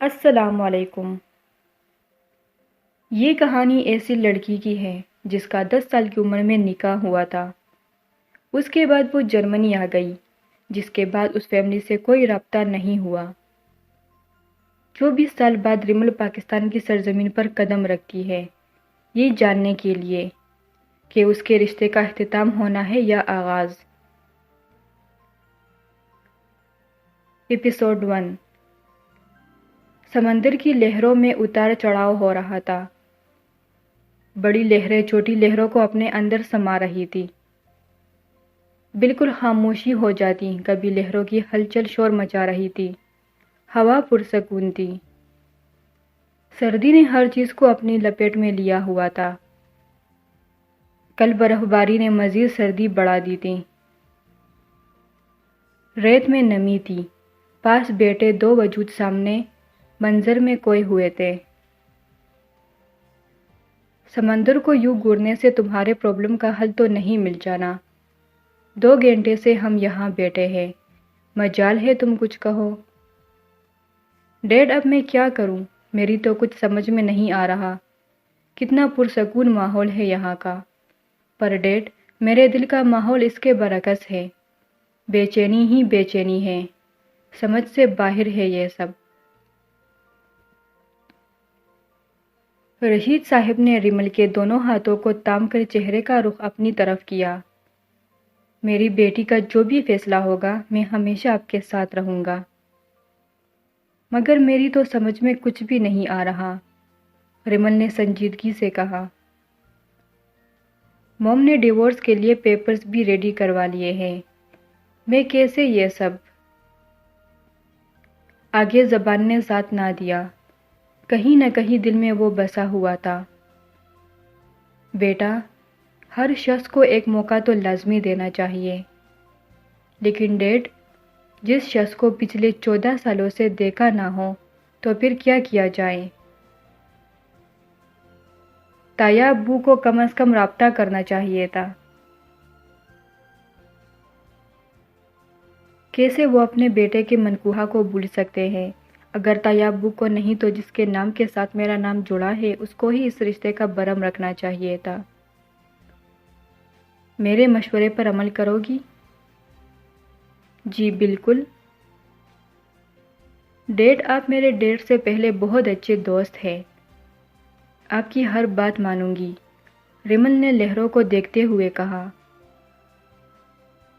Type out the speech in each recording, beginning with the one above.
السلام علیکم۔ یہ کہانی ایسی لڑکی کی ہے جس کا 10 سال کی عمر میں نکاح ہوا تھا۔ اس کے بعد وہ جرمنی آ گئی، جس کے بعد اس فیملی سے کوئی رابطہ نہیں ہوا۔ 24 سال بعد ریمل پاکستان کی سرزمین پر قدم رکھتی ہے، یہ جاننے کے لیے کہ اس کے رشتے کا اختتام ہونا ہے یا آغاز۔ ایپیسوڈ 1۔ سمندر کی لہروں میں اتار چڑھاؤ ہو رہا تھا۔ بڑی لہریں چھوٹی لہروں کو اپنے اندر سما رہی تھی۔ بالکل خاموشی ہو جاتی، کبھی لہروں کی ہلچل شور مچا رہی تھی۔ ہوا پرسکون تھی۔ سردی نے ہر چیز کو اپنی لپیٹ میں لیا ہوا تھا۔ کل برف باری نے مزید سردی بڑھا دی تھی۔ ریت میں نمی تھی۔ پاس بیٹھے دو وجود سامنے منظر میں کھوئے ہوئے تھے۔ سمندر کو یوں گھورنے سے تمہارے پرابلم کا حل تو نہیں مل جانا۔ 2 گھنٹے سے ہم یہاں بیٹھے ہیں، مجال ہے تم کچھ کہو۔ ڈیڈ اب میں کیا کروں؟ میری تو کچھ سمجھ میں نہیں آ رہا۔ کتنا پرسکون ماحول ہے یہاں کا، پر ڈیڈ میرے دل کا ماحول اس کے برعکس ہے۔ بے چینی ہی بے چینی ہے، سمجھ سے باہر ہے یہ سب۔ رشید صاحب نے ریمل کے دونوں ہاتھوں کو تھام کر چہرے کا رخ اپنی طرف کیا۔ میری بیٹی کا جو بھی فیصلہ ہوگا میں ہمیشہ آپ کے ساتھ رہوں گا، مگر میری تو سمجھ میں کچھ بھی نہیں آ رہا، ریمل نے سنجیدگی سے کہا۔ موم نے ڈیورس کے لیے پیپرز بھی ریڈی کروا لیے ہیں، میں کیسے یہ سب؟ آگے زبان نے ساتھ نہ دیا، کہیں نہ کہیں دل میں وہ بسا ہوا تھا۔ بیٹا، ہر شخص کو ایک موقع تو لازمی دینا چاہیے، لیکن ڈیڈ، جس شخص کو پچھلے 14 سالوں سے دیکھا نہ ہو تو پھر کیا کیا جائے؟ تایا ابو کو کم از کم رابطہ کرنا چاہیے تھا۔ کیسے وہ اپنے بیٹے کے منقوہ کو بھول سکتے ہیں؟ اگر تایا ابو کو نہیں تو جس کے نام کے ساتھ میرا نام جڑا ہے اس کو ہی اس رشتے کا برہم رکھنا چاہیے تھا۔ میرے مشورے پر عمل کرو گی؟ جی بالکل۔ ڈیڈ، آپ میرے ڈیڈ سے پہلے بہت اچھے دوست ہیں، آپ کی ہر بات مانوں گی، ریمل نے لہروں کو دیکھتے ہوئے کہا۔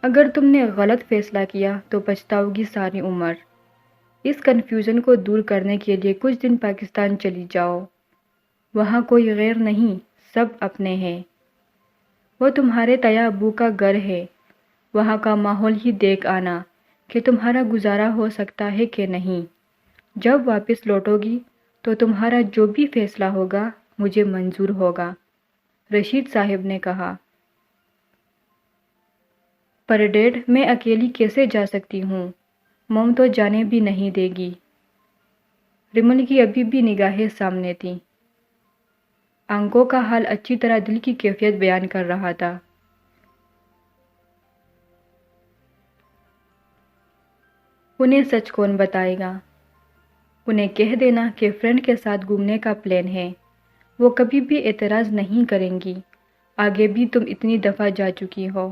اگر تم نے غلط فیصلہ کیا تو پچھتاؤ گی ساری عمر۔ اس کنفیوژن کو دور کرنے کے لیے کچھ دن پاکستان چلی جاؤ، وہاں کوئی غیر نہیں، سب اپنے ہیں۔ وہ تمہارے تایا ابو کا گھر ہے، وہاں کا ماحول ہی دیکھ آنا کہ تمہارا گزارا ہو سکتا ہے کہ نہیں۔ جب واپس لوٹو گی تو تمہارا جو بھی فیصلہ ہوگا مجھے منظور ہوگا، رشید صاحب نے کہا۔ پر ڈیڈ، میں اکیلی کیسے جا سکتی ہوں؟ موم تو جانے بھی نہیں دے گی۔ ریمل کی ابھی بھی نگاہیں سامنے تھیں۔ آنکھوں کا حال اچھی طرح دل کی کیفیت بیان کر رہا تھا۔ انہیں سچ کون بتائے گا؟ انہیں کہہ دینا کہ فرینڈ کے ساتھ گھومنے کا پلان ہے، وہ کبھی بھی اعتراض نہیں کریں گی، آگے بھی تم اتنی دفعہ جا چکی ہو۔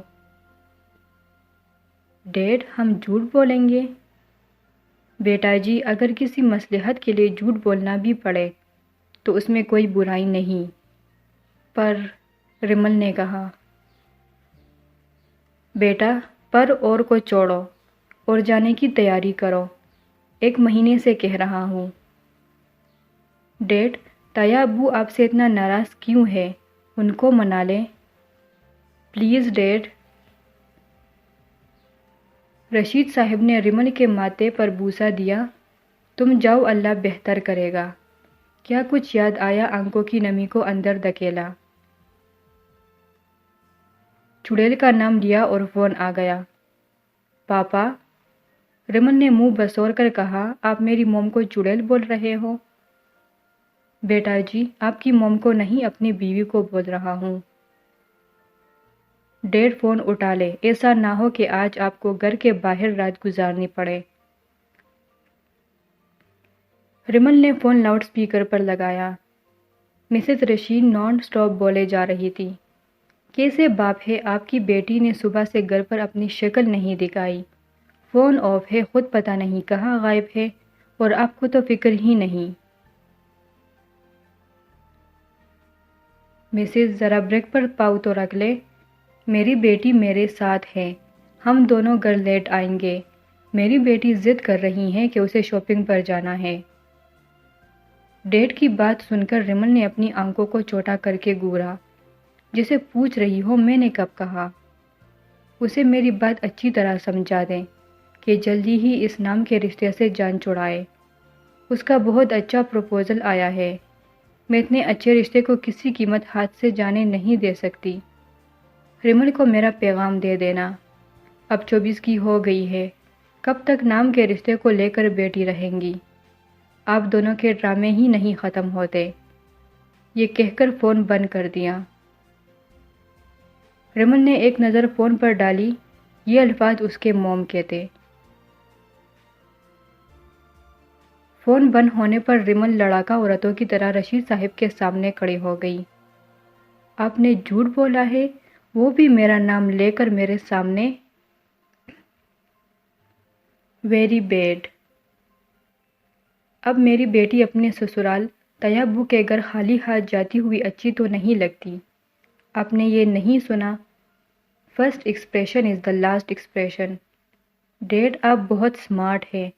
ڈیڈ، ہم جھوٹ بولیں گے؟ بیٹا جی، اگر کسی مصلحت کے لیے جھوٹ بولنا بھی پڑے تو اس میں کوئی برائی نہیں، پر ریمل نے کہا۔ بیٹا، پر اور کو چھوڑو اور جانے کی تیاری کرو، 1 مہینے سے کہہ رہا ہوں۔ ڈیڈ، تایا ابو آپ سے اتنا ناراض کیوں ہے؟ ان کو منا لیں پلیز ڈیڈ۔ رشید صاحب نے ریمل کے ماتھے پر بوسہ دیا۔ تم جاؤ، اللہ بہتر کرے گا۔ کیا کچھ یاد آیا؟ آنکھوں کی نمی کو اندر دھکیلا۔ چڑیل کا نام لیا اور فون آ گیا۔ پاپا، ریمل نے منہ بسور کر کہا، آپ میری موم کو چڑیل بول رہے ہو؟ بیٹا جی، آپ کی موم کو نہیں، اپنی بیوی کو بول رہا ہوں۔ ڈیڈ فون اٹھا لے، ایسا نہ ہو کہ آج آپ کو گھر کے باہر رات گزارنی پڑے۔ ریمل نے فون لاؤڈ سپیکر پر لگایا۔ مسز رشید نان سٹاپ بولے جا رہی تھی۔ کیسے باپ ہے آپ کی بیٹی نے صبح سے گھر پر اپنی شکل نہیں دکھائی، فون آف ہے، خود پتہ نہیں کہاں غائب ہے، اور آپ کو تو فکر ہی نہیں۔ مسز ذرا بریک پر پاؤں تو رکھ لے، میری بیٹی میرے ساتھ ہے، ہم دونوں گھر لیٹ آئیں گے، میری بیٹی ضد کر رہی ہے کہ اسے شاپنگ پر جانا ہے۔ ڈیڈ کی بات سن کر ریمل نے اپنی آنکھوں کو چوٹا کر کے گورا، جسے پوچھ رہی ہو میں نے کب کہا؟ اسے میری بات اچھی طرح سمجھا دیں کہ جلدی ہی اس نام کے رشتے سے جان چھڑائے۔ اس کا بہت اچھا پروپوزل آیا ہے، میں اتنے اچھے رشتے کو کسی قیمت ہاتھ سے جانے نہیں دے سکتی۔ ریمل کو میرا پیغام دے دینا، اب 24 کی ہو گئی ہے، کب تک نام کے رشتے کو لے کر بیٹھی رہیں گی؟ آپ دونوں کے ڈرامے ہی نہیں ختم ہوتے۔ یہ کہہ کر فون بند کر دیا۔ ریمل نے ایک نظر فون پر ڈالی، یہ الفاظ اس کے موم کے تھے۔ فون بند ہونے پر ریمل لڑاکا عورتوں کی طرح رشید صاحب کے سامنے کھڑی ہو گئی۔ آپ نے جھوٹ بولا ہے، وہ بھی میرا نام لے کر میرے سامنے؟ Very bad. اب میری بیٹی اپنے سسرال طیابو کے گھر خالی ہاتھ جاتی ہوئی اچھی تو نہیں لگتی۔ آپ نے یہ نہیں سنا، first expression is the last expression. Dad آپ بہت سمارٹ ہے،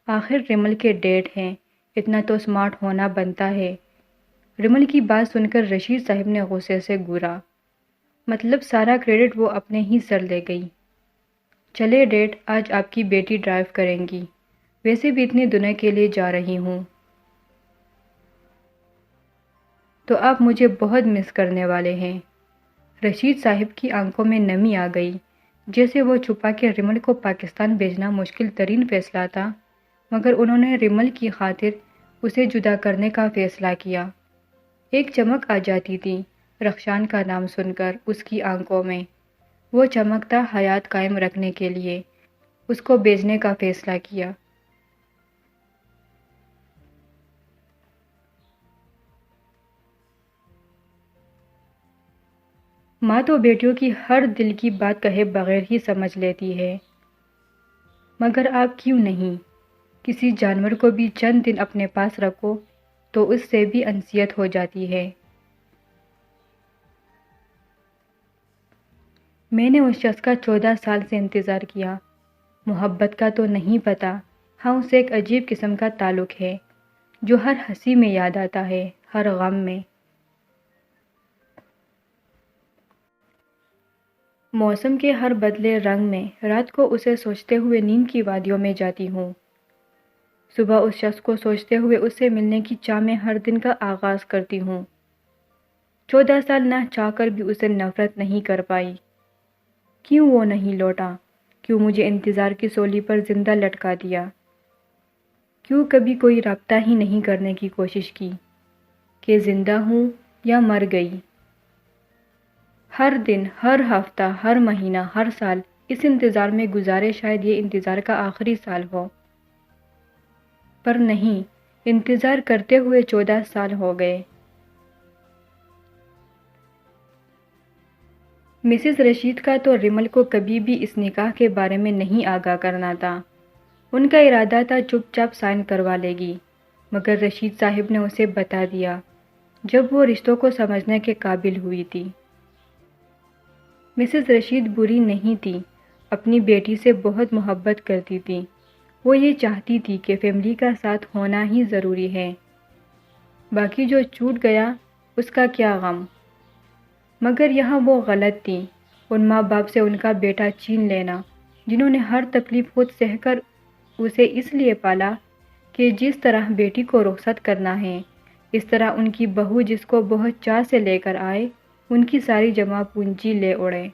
آخر ریمل کے ڈیڈ ہیں، اتنا تو سمارٹ ہونا بنتا ہے۔ ریمل کی بات سن کر رشید صاحب نے غصے سے گورا، مطلب سارا کریڈٹ وہ اپنے ہی سر لے گئی۔ چلے ڈیڈ، آج آپ کی بیٹی ڈرائیو کریں گی، ویسے بھی اتنے دنوں کے لیے جا رہی ہوں تو آپ مجھے بہت مس کرنے والے ہیں۔ رشید صاحب کی آنکھوں میں نمی آ گئی، جیسے وہ چھپا کے ریمل کو پاکستان بھیجنا مشکل ترین فیصلہ تھا، مگر انہوں نے ریمل کی خاطر اسے جدا کرنے کا فیصلہ کیا۔ ایک چمک آ جاتی تھی رخشان کا نام سن کر اس کی آنکھوں میں، وہ چمک تھا حیات قائم رکھنے کے لیے اس کو بھیجنے کا فیصلہ کیا۔ ماں تو بیٹیوں کی ہر دل کی بات کہے بغیر ہی سمجھ لیتی ہے، مگر آپ کیوں نہیں؟ کسی جانور کو بھی چند دن اپنے پاس رکھو تو اس سے بھی انسیت ہو جاتی ہے۔ میں نے اس شخص کا 14 سال سے انتظار کیا، محبت کا تو نہیں پتا، ہاں اسے ایک عجیب قسم کا تعلق ہے جو ہر ہنسی میں یاد آتا ہے، ہر غم میں۔ موسم کے ہر بدلے رنگ میں رات کو اسے سوچتے ہوئے نیند کی وادیوں میں جاتی ہوں، صبح اس شخص کو سوچتے ہوئے اس سے ملنے کی چاہ میں ہر دن کا آغاز کرتی ہوں۔ 14 سال نہ چاہ کر بھی اسے نفرت نہیں کر پائی۔ کیوں وہ نہیں لوٹا؟ کیوں مجھے انتظار کی سولی پر زندہ لٹکا دیا؟ کیوں کبھی کوئی رابطہ ہی نہیں کرنے کی کوشش کی کہ زندہ ہوں یا مر گئی؟ ہر دن، ہر ہفتہ، ہر مہینہ، ہر سال اس انتظار میں گزارے، شاید یہ انتظار کا آخری سال ہو، پر نہیں، انتظار کرتے ہوئے 14 سال ہو گئے۔ مسز رشید کا تو ریمل کو کبھی بھی اس نکاح کے بارے میں نہیں آگاہ کرنا تھا، ان کا ارادہ تھا چپ چاپ سائن کروا لے گی، مگر رشید صاحب نے اسے بتا دیا جب وہ رشتوں کو سمجھنے کے قابل ہوئی تھی۔ مسز رشید بری نہیں تھی، اپنی بیٹی سے بہت محبت کرتی تھی، وہ یہ چاہتی تھی کہ فیملی کا ساتھ ہونا ہی ضروری ہے، باقی جو چھوٹ گیا اس کا کیا غم۔ مگر یہاں وہ غلط تھی، ان ماں باپ سے ان کا بیٹا چھین لینا جنہوں نے ہر تکلیف خود سہ کر اسے اس لیے پالا کہ جس طرح بیٹی کو رخصت کرنا ہے، اس طرح ان کی بہو جس کو بہت چاہ سے لے کر آئے، ان کی ساری جمع پونجی لے اڑے۔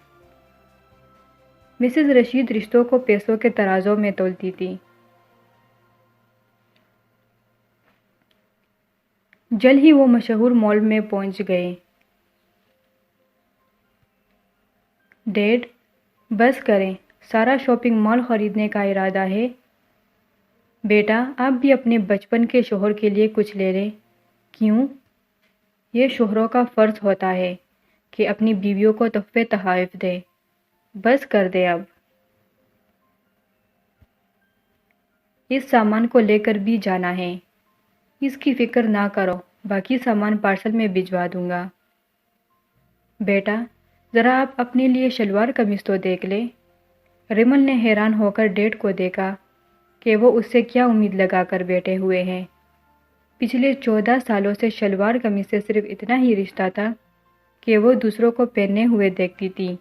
مسز رشید رشتوں کو پیسوں کے ترازوں میں تولتی تھی۔ جلد ہی وہ مشہور مال میں پہنچ گئے۔ ڈیڈ، بس کریں، سارا شاپنگ مال خریدنے کا ارادہ ہے؟ بیٹا آپ بھی اپنے بچپن کے شوہر کے لیے کچھ لے لیں۔ کیوں؟ یہ شوہروں کا فرض ہوتا ہے کہ اپنی بیویوں کو تحفے تحائف دے۔ بس کر دے اب۔ اس سامان کو لے کر بھی جانا ہے۔ اس کی فکر نہ کرو، باقی سامان پارسل میں بھجوا دوں گا۔ بیٹا ذرا آپ اپنے لیے شلوار قمیص تو دیکھ لیں۔ ریمل نے حیران ہو کر ڈیڈ کو دیکھا کہ وہ اس سے کیا امید لگا کر بیٹھے ہوئے ہیں۔ پچھلے 14 سالوں سے شلوار قمیص سے صرف اتنا ہی رشتہ تھا کہ وہ دوسروں کو پہنے ہوئے دیکھتی تھی،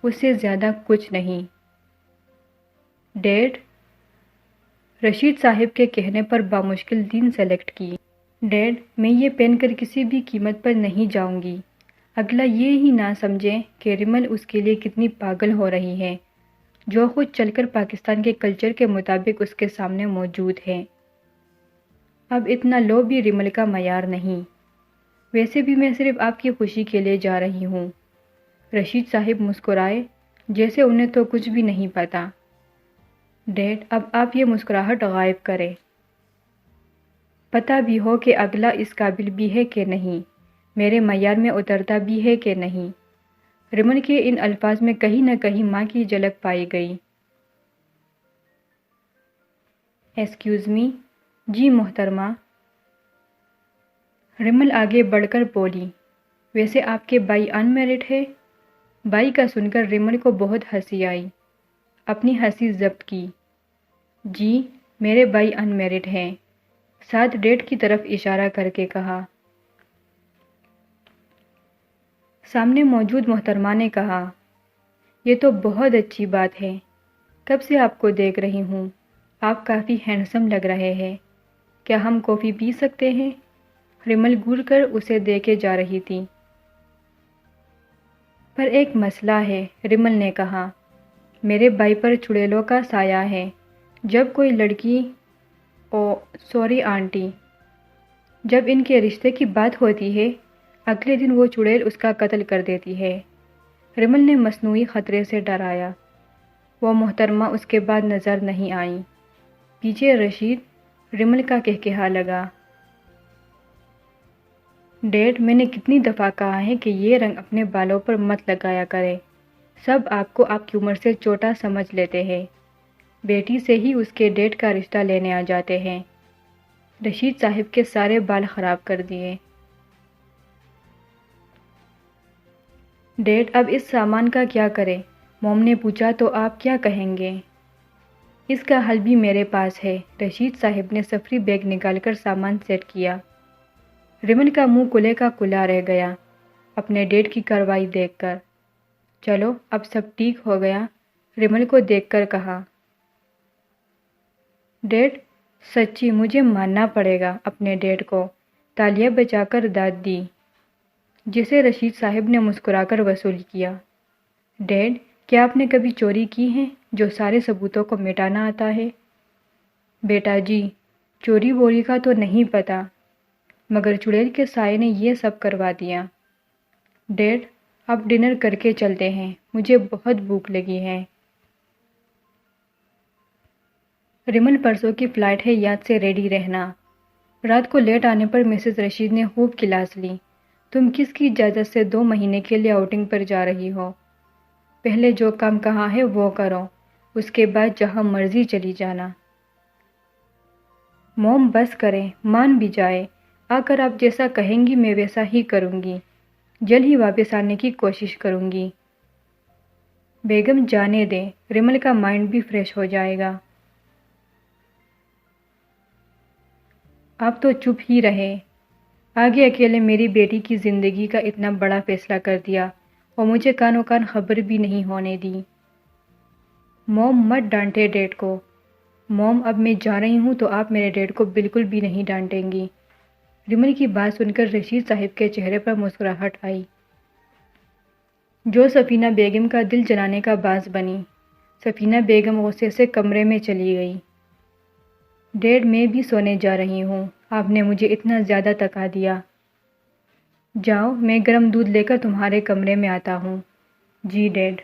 اس سے زیادہ کچھ نہیں۔ ڈیڈ، رشید صاحب کے کہنے پر بامشکل دین سلیکٹ کی۔ ڈیڈ میں یہ پہن کر کسی بھی قیمت پر نہیں جاؤں گی۔ اگلا یہ ہی نہ سمجھے کہ ریمل اس کے لیے کتنی پاگل ہو رہی ہے، جو خود چل کر پاکستان کے کلچر کے مطابق اس کے سامنے موجود ہے۔ اب اتنا لو بھی ریمل کا معیار نہیں۔ ویسے بھی میں صرف آپ کی خوشی کے لیے جا رہی ہوں۔ رشید صاحب مسکرائے جیسے انہیں تو کچھ بھی نہیں پتا۔ ڈیڈ اب آپ یہ مسکراہٹ غائب کریں۔ پتہ بھی ہو کہ اگلا اس قابل بھی ہے کہ نہیں، میرے معیار میں اترتا بھی ہے کہ نہیں۔ ریمل کے ان الفاظ میں کہیں نہ کہیں ماں کی جھلک پائی گئی۔ Excuse me? جی محترمہ۔ ریمل آگے بڑھ کر بولی، ویسے آپ کے بھائی ان میرڈ ہے؟ بھائی کا سن کر ریمل کو بہت ہنسی آئی۔ اپنی ہنسی ضبط کی۔ جی میرے بھائی ان میرڈ ہیں، ساتھ ڈیڈ کی طرف اشارہ کر کے کہا۔ سامنے موجود محترمہ نے کہا، یہ تو بہت اچھی بات ہے، کب سے آپ کو دیکھ رہی ہوں، آپ کافی ہینڈسم لگ رہے ہیں، کیا ہم کافی پی سکتے ہیں؟ ریمل گھور کر اسے دیکھے جا رہی تھی۔ پر ایک مسئلہ ہے، ریمل نے کہا، میرے بھائی پر چڑیلوں کا سایہ ہے۔ جب کوئی لڑکی سوری آنٹی، جب ان کے رشتے کی بات ہوتی ہے، اگلے دن وہ چڑیل اس کا قتل کر دیتی ہے۔ ریمل نے مصنوعی خطرے سے ڈرایا۔ وہ محترمہ اس کے بعد نظر نہیں آئیں۔ پیچھے رشید، ریمل کا کہکہا لگا۔ ڈیڈ میں نے کتنی دفعہ کہا ہے کہ یہ رنگ اپنے بالوں پر مت لگایا کرے، سب آپ کو آپ کی عمر سے چھوٹا سمجھ لیتے ہیں، بیٹی سے ہی اس کے ڈیڈ کا رشتہ لینے آ جاتے ہیں۔ رشید صاحب کے سارے بال خراب کر دیے۔ ڈیڈ اب اس سامان کا کیا کرے؟ موم نے پوچھا تو آپ کیا کہیں گے؟ اس کا حل بھی میرے پاس ہے۔ رشید صاحب نے سفری بیگ نکال کر سامان سیٹ کیا۔ ریمل کا منہ کھلے کا کھلا رہ گیا اپنے ڈیڈ کی کارروائی دیکھ کر۔ چلو اب سب ٹھیک ہو گیا، ریمل کو دیکھ کر کہا۔ ڈیڈ سچی مجھے ماننا پڑے گا اپنے ڈیڈ کو، تالیاں بجا کر داد دی، جسے رشید صاحب نے مسکرا کر وصول کیا۔ ڈیڈ کیا آپ نے کبھی چوری کی ہے جو سارے ثبوتوں کو مٹانا آتا ہے؟ بیٹا جی چوری ووری کا تو نہیں پتا، مگر چڑیل کے سائے نے یہ سب کروا دیا۔ ڈیڈ اب ڈنر کر کے چلتے ہیں، مجھے بہت بھوک لگی ہے۔ ریمل پرسوں کی فلائٹ ہے، یاد سے ریڈی رہنا۔ رات کو لیٹ آنے پر مسز رشید نے خوب کلاس لی۔ تم کس کی اجازت سے 2 مہینے کے لیے آؤٹنگ پر جا رہی ہو؟ پہلے جو کام کہا ہے وہ کرو، اس کے بعد جہاں مرضی چلی جانا۔ موم بس کریں، مان بھی جائے، آ کر آپ جیسا کہیں گی میں ویسا ہی کروں گی، جلد ہی واپس آنے کی کوشش کروں گی۔ بیگم جانے دیں، ریمل کا مائنڈ بھی فریش ہو جائے گا۔ آپ تو چپ ہی رہے، آگے اکیلے میری بیٹی کی زندگی کا اتنا بڑا فیصلہ کر دیا اور مجھے کانوں کان خبر بھی نہیں ہونے دی۔ موم مت ڈانٹے ڈیڈ کو۔ موم اب میں جا رہی ہوں تو آپ میرے ڈیڈ کو بالکل بھی نہیں ڈانٹیں گی۔ ریمل کی بات سن کر رشید صاحب کے چہرے پر مسکراہٹ آئی، جو سفینہ بیگم کا دل جلانے کا باعث بنی۔ سفینہ بیگم غصے سے کمرے میں چلی گئی۔ ڈیڈ میں بھی سونے جا رہی ہوں، آپ نے مجھے اتنا زیادہ تکا دیا۔ جاؤ میں گرم دودھ لے کر تمہارے کمرے میں آتا ہوں۔ جی ڈیڈ۔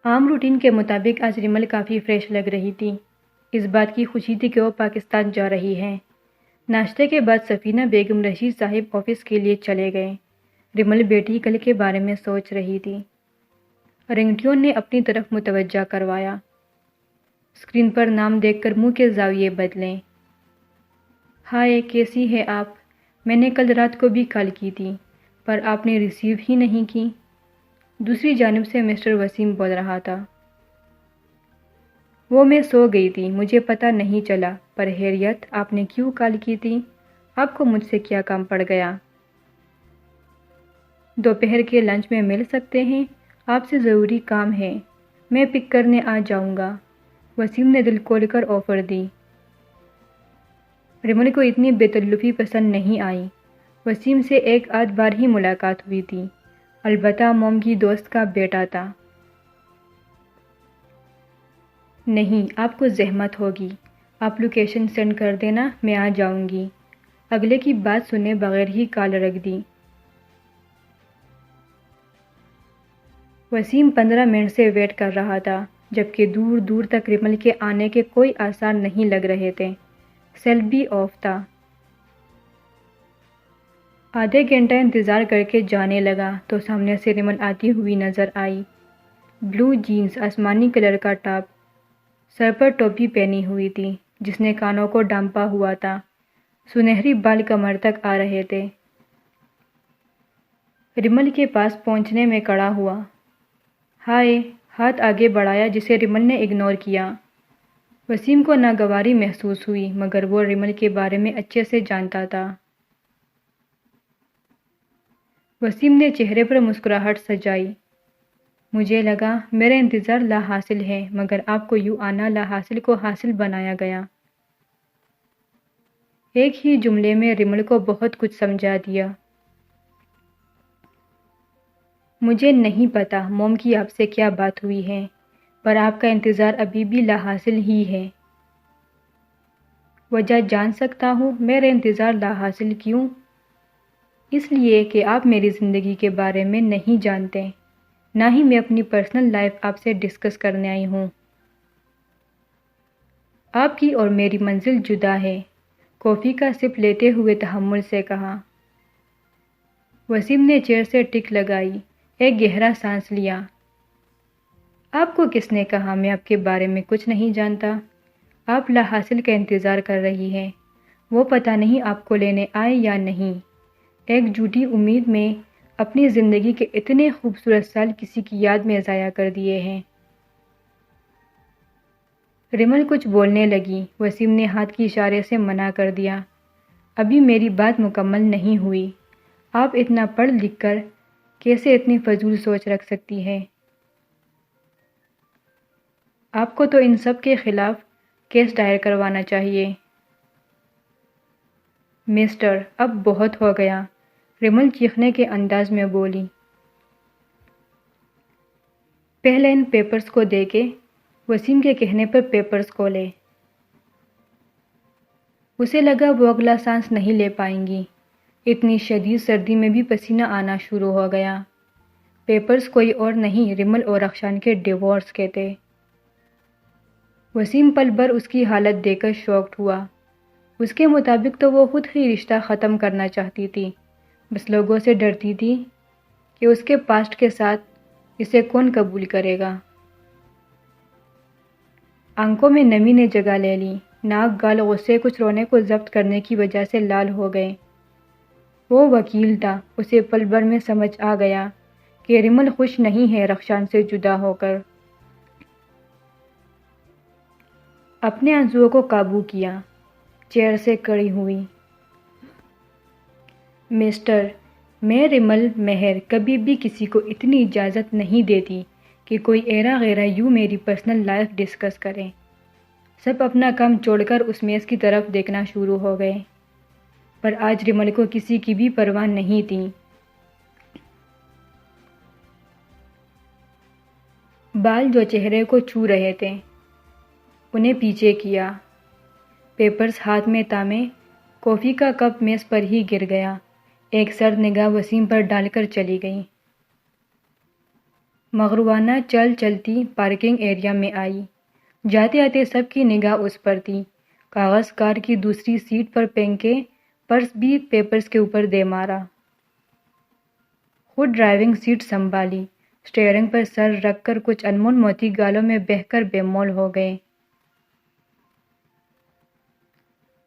عام روٹین کے مطابق آج ریمل کافی فریش لگ رہی تھی۔ اس بات کی خوشی تھی کہ وہ پاکستان جا رہی ہے۔ ناشتے کے بعد سفینہ بیگم رشید صاحب آفس کے لیے چلے گئے۔ ریمل بیٹی کل کے بارے میں سوچ رہی تھی۔ رنگ ٹیون نے اپنی طرف متوجہ کروایا۔ اسکرین پر نام دیکھ کر منہ کے زاویے بدلیں۔ ہائے، کیسی ہے آپ؟ میں نے کل رات کو بھی کال کی تھی پر آپ نے ریسیو ہی نہیں کی۔ دوسری جانب سے مسٹر وسیم بول رہا تھا۔ وہ میں سو گئی تھی، مجھے پتہ نہیں چلا، پر خیریت آپ نے کیوں کال کی تھی؟ آپ کو مجھ سے کیا کام پڑ گیا؟ دوپہر کے لنچ میں مل سکتے ہیں؟ آپ سے ضروری کام ہے، میں پک کرنے آ جاؤں گا، وسیم نے دل کھول کر آفر دی۔ ریمل کو اتنی بے تکلفی پسند نہیں آئی۔ وسیم سے ایک آدھ بار ہی ملاقات ہوئی تھی، البتہ موم کی دوست کا بیٹا تھا۔ نہیں، آپ کو زحمت ہوگی، آپ لوکیشن سینڈ کر دینا، میں آ جاؤں گی۔ اگلے کی بات سنے بغیر ہی کال رکھ دی۔ وسیم 15 منٹ سے ویٹ کر رہا تھا، جبکہ دور دور تک ریمل کے آنے کے کوئی آثار نہیں لگ رہے تھے۔ سیل بھی آف تھا۔ آدھے گھنٹہ انتظار کر کے جانے لگا تو سامنے سے ریمل آتی ہوئی نظر آئی۔ بلو جینز، آسمانی کلر کا ٹاپ، سر پر ٹوپی پہنی ہوئی تھی جس نے کانوں کو ڈھانپا ہوا تھا، سنہری بال کمر تک آ رہے تھے۔ ریمل کے پاس پہنچنے میں کڑا ہوا۔ ہائے، ہاتھ آگے بڑھایا جسے ریمل نے اگنور کیا۔ وسیم کو ناگواری محسوس ہوئی مگر وہ ریمل کے بارے میں اچھے سے جانتا تھا۔ وسیم نے چہرے پر مسکراہٹ سجائی۔ مجھے لگا میرا انتظار لا حاصل ہے مگر آپ کو یوں آنا لا حاصل کو حاصل بنایا گیا۔ ایک ہی جملے میں ریمل کو بہت کچھ سمجھا دیا۔ مجھے نہیں پتا موم کی آپ سے کیا بات ہوئی ہے، پر آپ کا انتظار ابھی بھی لا حاصل ہی ہے۔ وجہ جان سکتا ہوں میرا انتظار لا حاصل کیوں؟ اس لیے کہ آپ میری زندگی کے بارے میں نہیں جانتے، نہ ہی میں اپنی پرسنل لائف آپ سے ڈسکس کرنے آئی ہوں۔ آپ کی اور میری منزل جدا ہے، کافی کا سپ لیتے ہوئے تحمل سے کہا۔ وسیم نے چیئر سے ٹک لگائی، ایک گہرا سانس لیا۔ آپ کو کس نے کہا میں آپ کے بارے میں کچھ نہیں جانتا؟ آپ لا حاصل کا انتظار کر رہی ہیں، وہ پتہ نہیں آپ کو لینے آئے یا نہیں۔ ایک جھوٹی امید میں اپنی زندگی کے اتنے خوبصورت سال کسی کی یاد میں ضائع کر دیے ہیں۔ ریمل کچھ بولنے لگی، وسیم نے ہاتھ کی اشارے سے منع کر دیا۔ ابھی میری بات مکمل نہیں ہوئی۔ آپ اتنا پڑھ لکھ کر کیسے اتنی فضول سوچ رکھ سکتی ہے؟ آپ کو تو ان سب کے خلاف کیس دائر کروانا چاہیے۔ مسٹر، اب بہت ہو گیا، ریمل چیخنے کے انداز میں بولی۔ پہلے ان پیپرز کو دے کے وسیم کے کہنے پر پیپرز کھولے۔ اسے لگا وہ اگلا سانس نہیں لے پائیں گی، اتنی شدید سردی میں بھی پسینہ آنا شروع ہو گیا۔ پیپرز کوئی اور نہیں ریمل اور رخشان کے ڈیورس کے تھے۔ وسیم پل بھر اس کی حالت دیکھ کر شاکڈ ہوا۔ اس کے مطابق تو وہ خود ہی رشتہ ختم کرنا چاہتی تھی، بس لوگوں سے ڈرتی تھی کہ اس کے پاسٹ کے ساتھ اسے کون قبول کرے گا۔ آنکھوں میں نمی نے جگہ لے لی، ناک گال غصے کچھ رونے کو ضبط کرنے کی وجہ سے لال ہو گئے۔ وہ وکیل تھا، اسے پل بھر میں سمجھ آ گیا کہ ریمل خوش نہیں ہے رخشان سے جدا ہو کر۔ اپنے آنسوؤں کو قابو کیا، چیئر سے کھڑی ہوئی۔ مسٹر، میں ریمل مہر کبھی بھی کسی کو اتنی اجازت نہیں دیتی کہ کوئی ایرا غیرا یوں میری پرسنل لائف ڈسکس کرے۔ سب اپنا کام چھوڑ کر اس میز کی طرف دیکھنا شروع ہو گئے، پر آج ریمل کو کسی کی بھی پرواہ نہیں تھی۔ بال جو چہرے کو چھو رہے تھے انہیں پیچھے کیا، پیپرز ہاتھ میں تھامے، کافی کا کپ میز پر ہی گر گیا۔ ایک سرد نگاہ وسیم پر ڈال کر چلی گئی۔ مغرورانہ چل چلتی پارکنگ ایریا میں آئی۔ جاتے آتے سب کی نگاہ اس پر تھی۔ کاغذ کار کی دوسری سیٹ پر پھینکے پرس بھی پیپرز کے اوپر دے مارا۔ خود ڈرائیونگ سیٹ سنبھالی، اسٹیئرنگ پر سر رکھ کر کچھ انمول موتی گالوں میں بہہ کر بے مول ہو گئے۔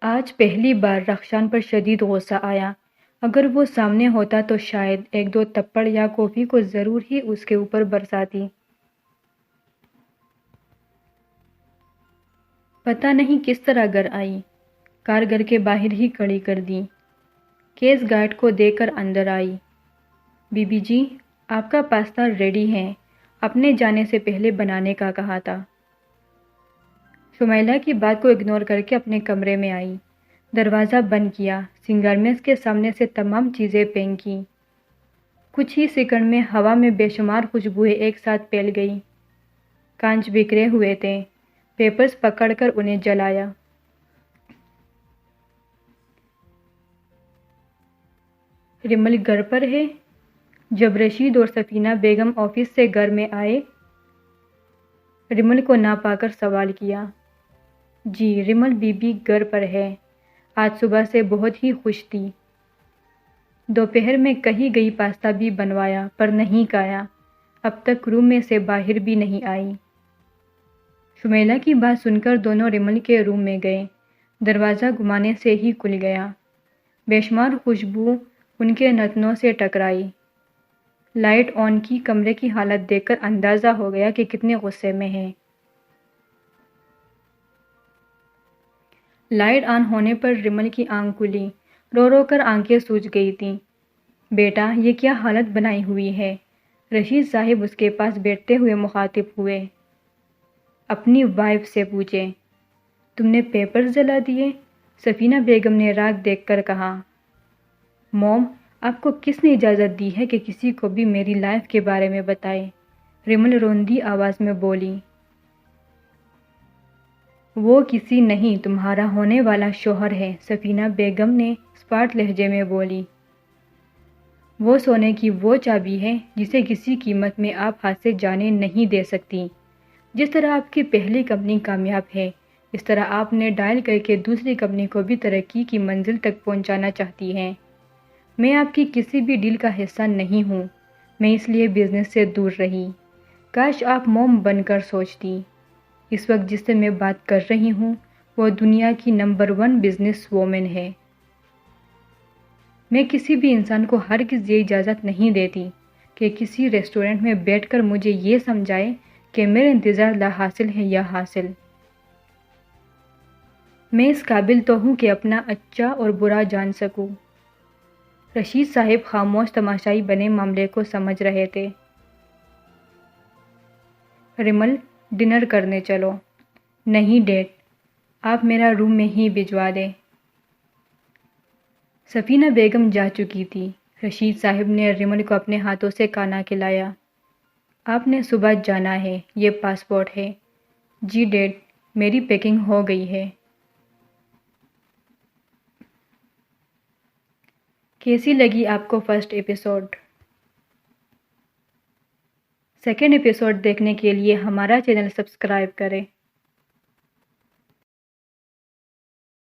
آج پہلی بار رخشان پر شدید غصہ آیا۔ اگر وہ سامنے ہوتا تو شاید ایک دو تھپڑ یا کافی کو ضرور ہی اس کے اوپر برساتی۔ پتہ نہیں کس طرح گھر آئی۔ کار گھر کے باہر ہی کھڑی کر دی۔ کیس گارڈ کو دے کر اندر آئی۔ بی بی جی، آپ کا پاستا ریڈی ہے، اپنے جانے سے پہلے بنانے کا کہا تھا۔ شمیلہ کی بات کو اگنور کر کے اپنے کمرے میں آئی۔ دروازہ بند کیا، سنگار میز کے سامنے سے تمام چیزیں پھینکی۔ کچھ ہی سیکنڈ میں ہوا میں بے شمار خوشبوئیں ایک ساتھ پھیل گئی۔ کانچ بکھرے ہوئے تھے۔ پیپرز پکڑ کر انہیں جلایا۔ ریمل گھر پر ہے؟ جب رشید اور سفینہ بیگم آفس سے گھر میں آئے، ریمل کو نہ پا کر سوال کیا۔ جی، ریمل بی بی گھر پر ہے، آج صبح سے بہت ہی خوش تھی۔ دوپہر میں کہیں گئی پاستا بھی بنوایا پر نہیں کھایا، اب تک روم میں سے باہر بھی نہیں آئی۔ شمیلہ کی بات سن کر دونوں ریمل کے روم میں گئے۔ دروازہ گھمانے سے ہی کھل گیا۔ بے شمار خوشبو ان کے نتنوں سے ٹکرائی۔ لائٹ آن کی، کمرے کی حالت دیکھ کر اندازہ ہو گیا کہ کتنے غصے میں ہے۔ لائٹ آن ہونے پر ریمل کی آنکھ کھلی، رو رو کر آنکھیں سوج گئی تھیں۔ بیٹا، یہ کیا حالت بنائی ہوئی ہے؟ رشید صاحب اس کے پاس بیٹھتے ہوئے مخاطب ہوئے۔ اپنی وائف سے پوچھے، تم نے پیپرز جلا دیے؟ سفینہ بیگم نے راگ دیکھ کر کہا۔ موم، آپ کو کس نے اجازت دی ہے کہ کسی کو بھی میری لائف کے بارے میں بتائے؟ ریمل روندی آواز میں بولی۔ وہ کسی نہیں، تمہارا ہونے والا شوہر ہے، سفینہ بیگم نے اسپاٹ لہجے میں بولی۔ وہ سونے کی وہ چابی ہے جسے کسی قیمت میں آپ ہاتھ سے جانے نہیں دے سکتی۔ جس طرح آپ کی پہلی کمپنی کامیاب ہے، اس طرح آپ نے ڈائل کر کے دوسری کمپنی کو بھی ترقی کی منزل تک پہنچانا چاہتی ہیں۔ میں آپ کی کسی بھی ڈیل کا حصہ نہیں ہوں، میں اس لیے بزنس سے دور رہی۔ کاش آپ موم بن کر سوچتی۔ اس وقت جس سے میں بات کر رہی ہوں وہ دنیا کی نمبر 1 بزنس وومن ہے۔ میں کسی بھی انسان کو ہرگز یہ اجازت نہیں دیتی کہ کسی ریسٹورنٹ میں بیٹھ کر مجھے یہ سمجھائے کہ میرا انتظار لا حاصل ہے یا حاصل۔ میں اس قابل تو ہوں کہ اپنا اچھا اور برا جان سکوں۔ رشید صاحب خاموش تماشائی بنے معاملے کو سمجھ رہے تھے۔ ریمل، ڈنر کرنے چلو۔ نہیں ڈیڈ، آپ میرا روم میں ہی بھجوا دیں۔ سفینہ بیگم جا چکی تھی۔ رشید صاحب نے ریمل کو اپنے ہاتھوں سے کھانا کھلایا۔ آپ نے صبح جانا ہے، یہ پاسپورٹ ہے۔ جی ڈیڈ، میری پیکنگ ہو گئی ہے۔ کیسی لگی آپ کو فرسٹ ایپیسوڈ؟ سیکنڈ ایپیسوڈ دیکھنے کے لیے ہمارا چینل سبسکرائب کریں۔